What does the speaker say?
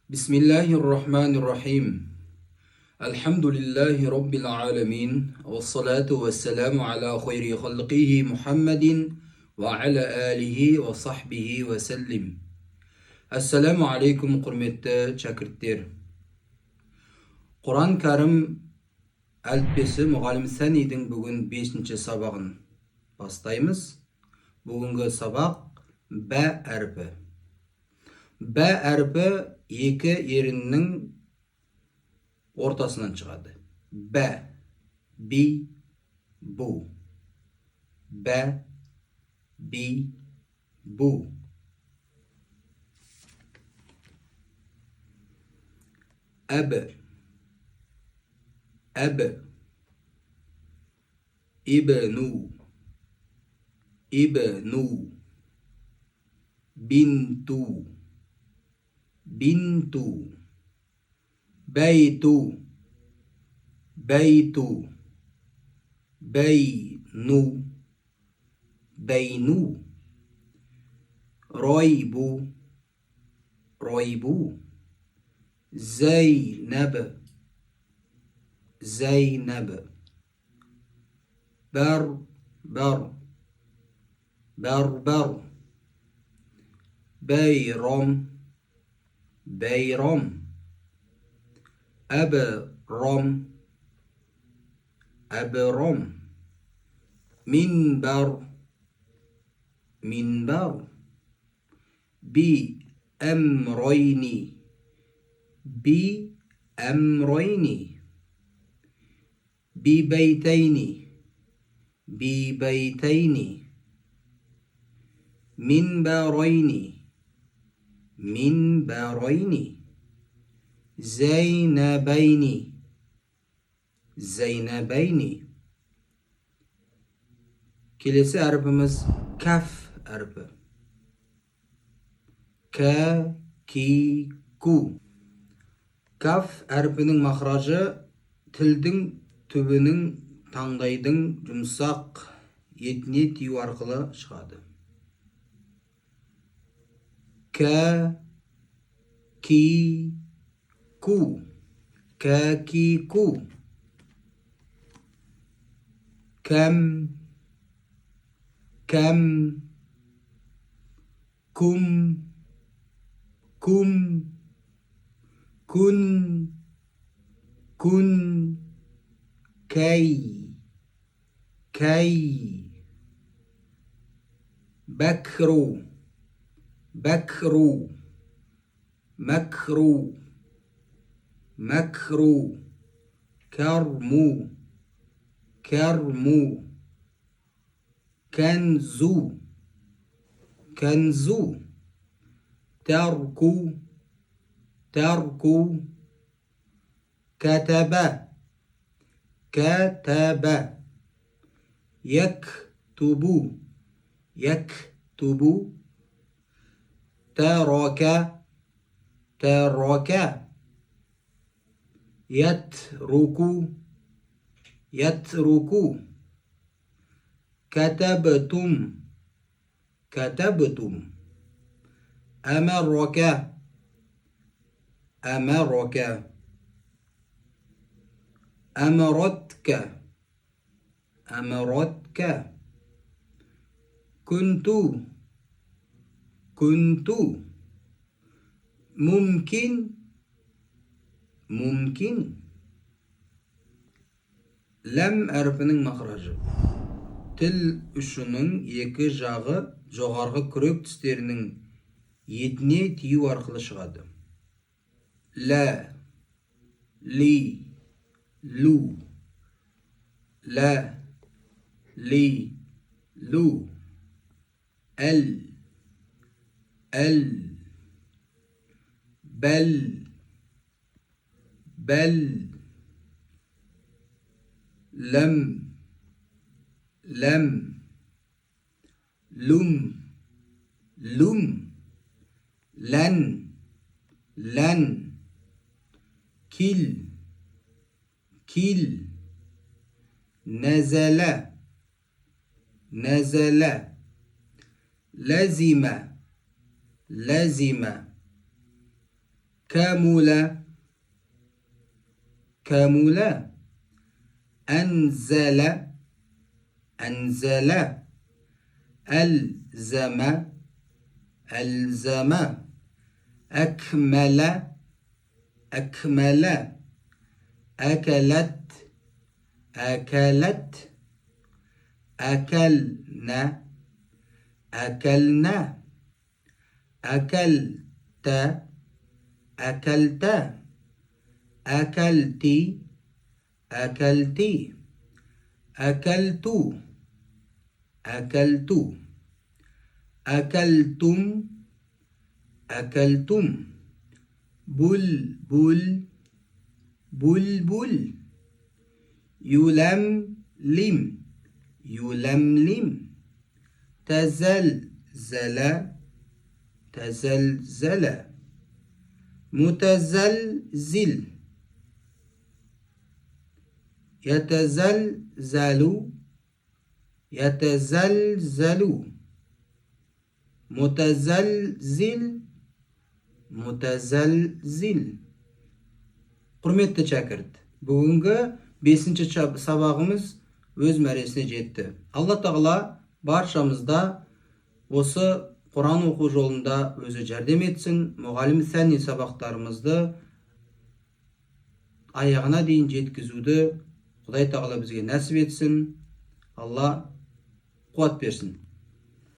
بسم الله الرحمن الرحيم. الحمد لله رب العالمين، والصلاة والسلام على خير خلقه محمد وعلى آله وصحبه وسلم. Assalamu alaikum hurmetli şagirdler. Kur'an-ı Kerim әліппесі мұғалім Сәнидің бүгін 5-ші сабағын бастаймыз. Бүгінгі сабақ бә әрпі. Бә әрпі екі еріннің ортасынан шығады. Бә, би, бу. Бә, би, бу. Әб, әб. İbnu, ibnu. Bintu, bintu. Beytu, beytu. Beynu, beynu. Raybu, raybu. Zeynep, zeynep. Berber, berber. Beyram, beyram. Ebram, ebram. Minber, minber. Bi emrayni, bi emrayni. Bi beyteyni, bi beyteyni. Minberayni, minberayni. Zeynebeyni, zeynebeyni. Kelesi harfimiz kaf harfi. Ka, ki, ku. Kaf harfinin mahrajı tilдің түбінің таңдайдың жұмсақ етіне тию арқылы шығады. Ka, ki, ku. Ka, ki, ku. Kam, kam. Kum, kum. Kun, kun. Kay, kay. Bakru, bakru. Makru, makru. Karmu, karmu. Kanzu, kanzu. Tarku, tarku. Kataba, kataba. Yaktubu, yaktubu. Taraka, taraka. Yatruku, yatruku. Katabtum, katabtum. Amaraka, amaraka. Amaratka, amaratka. Kuntu, kuntu. Mumkin, mumkin. Lam harfinin mahrajı. Til ұшының екі жағы жоғарғы күрек тістерінің етіне тию арқылы шығады. La, li, lu. La, li, lu. El, el. Bel, bel. Lem, lem. Lum, lum. Len, len. Kil, kil. Nezele, nezele. Lazime, lazime. كمل كمل أنزل أنزل ألزم ألزم أكمل أكمل أكلت أكلت أكلنا أكلنا أكلت أكلت أكلت أكلت أكلت أكلت أكلتم أكلتم بلبل بلبل يلملم يلملم تزلزل تزلزل متزلزل يتزلزل يتزلزل متزلزل متزلزل. Құрметті шәкірт, бүгінгі 5-ші сабағымыз өз мәресіне жетті. Алла тағала баршамызда осы Құран оқу жолында өзі жәрдем етсін. Мұғалім сәни сабақтарымызды аяғына дейін жеткізуді Құдай тағала бізге нәсіп етсін. Алла қуат берсін.